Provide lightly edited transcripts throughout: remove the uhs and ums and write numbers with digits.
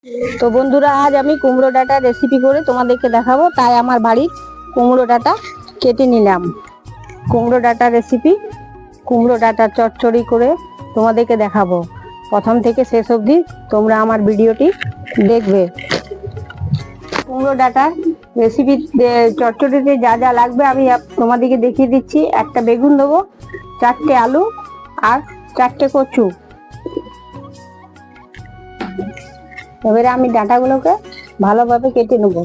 তো বন্ধুরা, আজ আমি কুমড়ো ডাঁটা রেসিপি করে তোমাদেরকে দেখাবো। তাই আমার বাড়ির কুমড়ো ডাঁটা কেটে নিলাম। কুমড়ো ডাঁটা রেসিপি, কুমড়ো ডাঁটা চচ্চড়ি করে তোমাদেরকে দেখাবো। প্রথম থেকে শেষ অবধি তোমরা আমার ভিডিওটি দেখবে। কুমড়ো ডাঁটার রেসিপি চচ্চড়িতে যা যা লাগবে আমি তোমাদেরকে দেখিয়ে দিচ্ছি। একটা বেগুন দেবো, 4টে আলু আর 4টে কচু। এবারে আমি ডাঁটাগুলোকে ভালোভাবে কেটে নেব।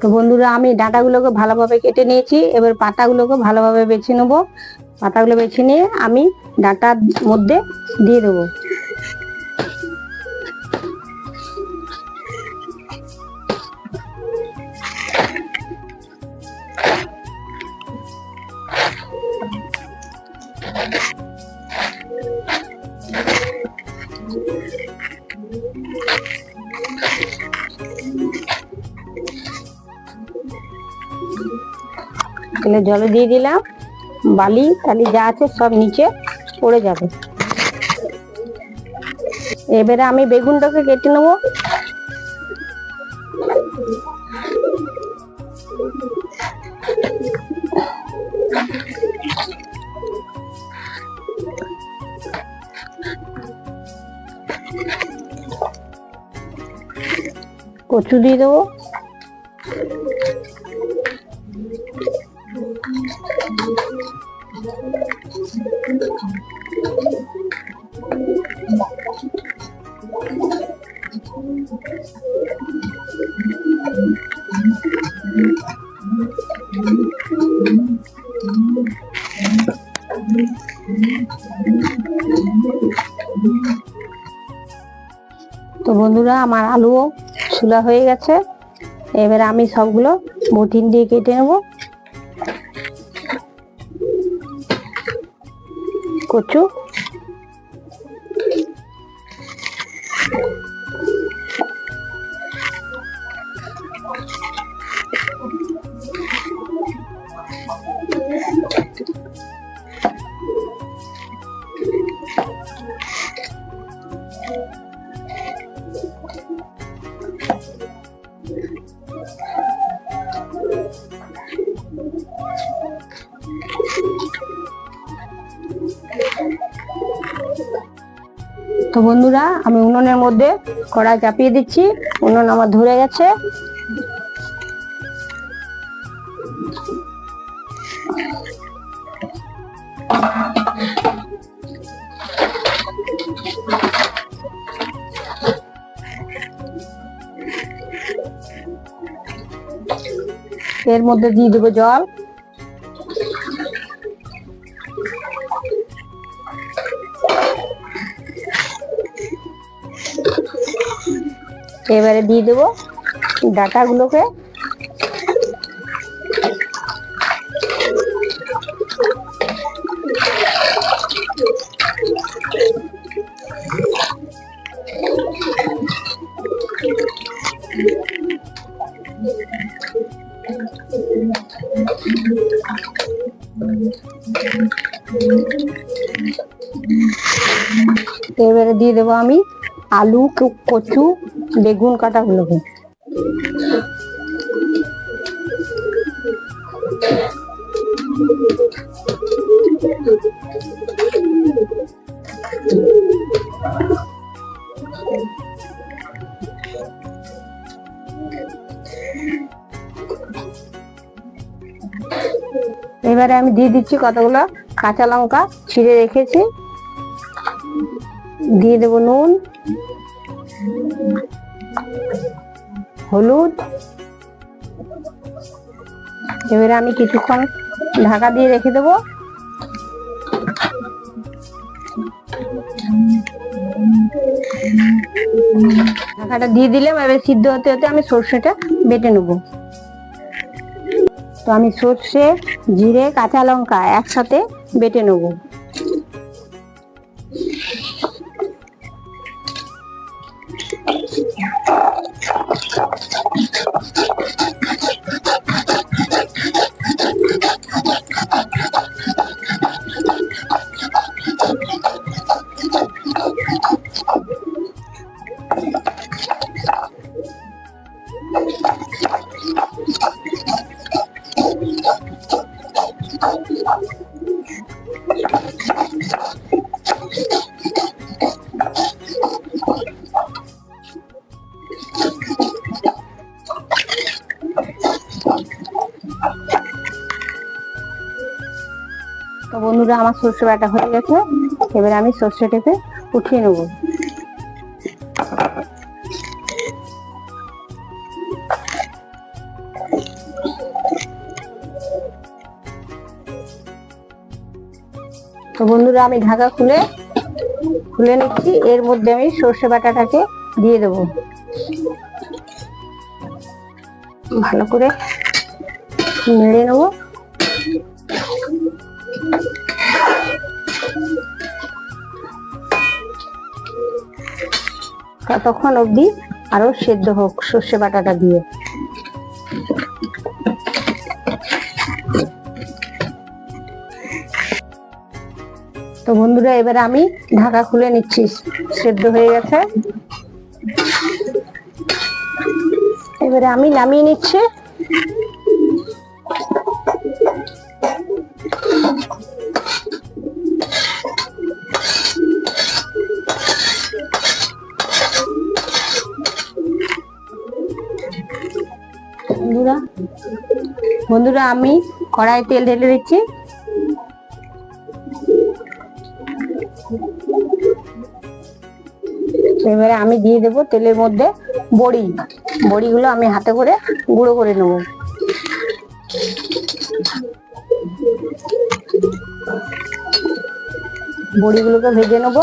তো বন্ধুরা, আমি ডাঁটাগুলোকে ভালোভাবে কেটে নিয়েছি। এবার পাতাগুলোকে ভালোভাবে বেছে নেব। পাতাগুলো বেছে নিয়ে আমি ডাঁটার মধ্যে দিয়ে দেবো। তাহলে জলে দিয়ে দিলাম, বালি টালি যা আছে সব নিচে পড়ে যাবে। এবারে আমি বেগুনটাকে কেটে নেবো। কচু দিয়ে দেবো। তো বন্ধুরা, আমার আলুও ছুলা হয়ে গেছে। এবার আমি সবগুলো বটিন দিয়ে কেটে নেব। কচু, তো বন্ধুরা, আমি উনুনের মধ্যে কড়াই চাপিয়ে দিচ্ছি। উনুন আমার ধরে গেছে। এর মধ্যে দিয়ে দেবো জল। এবারে দিয়ে দেবো ডাঁটাগুলোকে। এবারে দিয়ে দেবো আমি আলু, কচু, বেগুন কাটাগুলোকে। এবারে আমি দিয়ে দিচ্ছি কতগুলো কাঁচা লঙ্কা ছিঁড়ে রেখেছি, দিয়ে দেবো নুন, হলুদ। এবারে আমি কিছুক্ষণ ঢাকা দিয়ে রেখে দেবো। ঢাকাটা দিয়ে দিলাম। এবার সিদ্ধ হতে হতে আমি সর্ষেটা বেটে নেব। তো আমি সর্ষে, জিরে, কাঁচা লঙ্কা একসাথে বেটে নেব। তো বন্ধুরা, আমার সর্ষে বাটা হয়ে গেছে। এবারে আমি সর্ষেটাকে উঠিয়ে নেব। তো বন্ধুরা, আমি ঢাকা খুলে নিচ্ছি। এর মধ্যে আমি সর্ষে বাটাটাকে দিয়ে দেব। ভালো করে নেড়ে নেব। ততক্ষণ অবধি আরো সেদ্ধ হোক সর্ষে বাটাটা দিয়ে। তো বন্ধুরা, এবারে আমি ঢাকা খুলে নিচ্ছি। সেদ্ধ হয়ে গেছে। এবারে আমি নামিয়ে নিচ্ছি। বন্ধুরা, আমি কড়াই তেল ঢেলে দিচ্ছি। এবারে আমি দিয়ে দেবো তেলের মধ্যে বড়িগুলো আমি হাতে করে গুঁড়ো করে নেব। বড়িগুলোকে ভেজে নেব।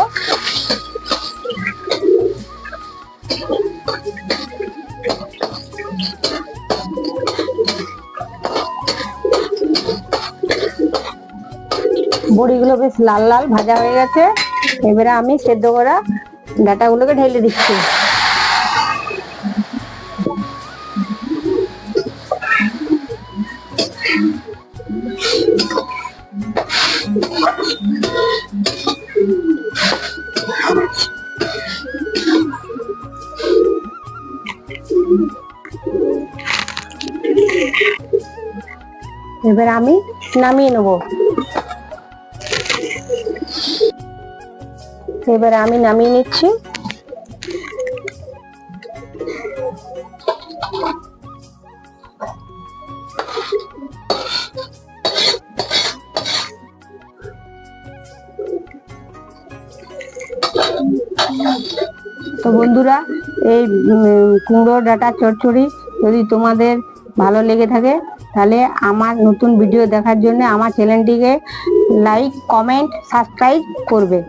বড়িগুলো বেশ লাল লাল ভাজা হয়ে গেছে। এবারে আমি সেদ্ধ করা ডাঁটাগুলোকে ঢেলে দিচ্ছি। এবার আমি নামিয়ে নেব। এবারে আমি নামিয়ে নিচ্ছি। তো বন্ধুরা, এই কুমড়ো ডাঁটা চচ্চড়ি যদি তোমাদের ভালো লেগে থাকে তাহলে আমার নতুন ভিডিও দেখার জন্য আমার চ্যানেলটিকে লাইক, কমেন্ট, সাবস্ক্রাইব করবে।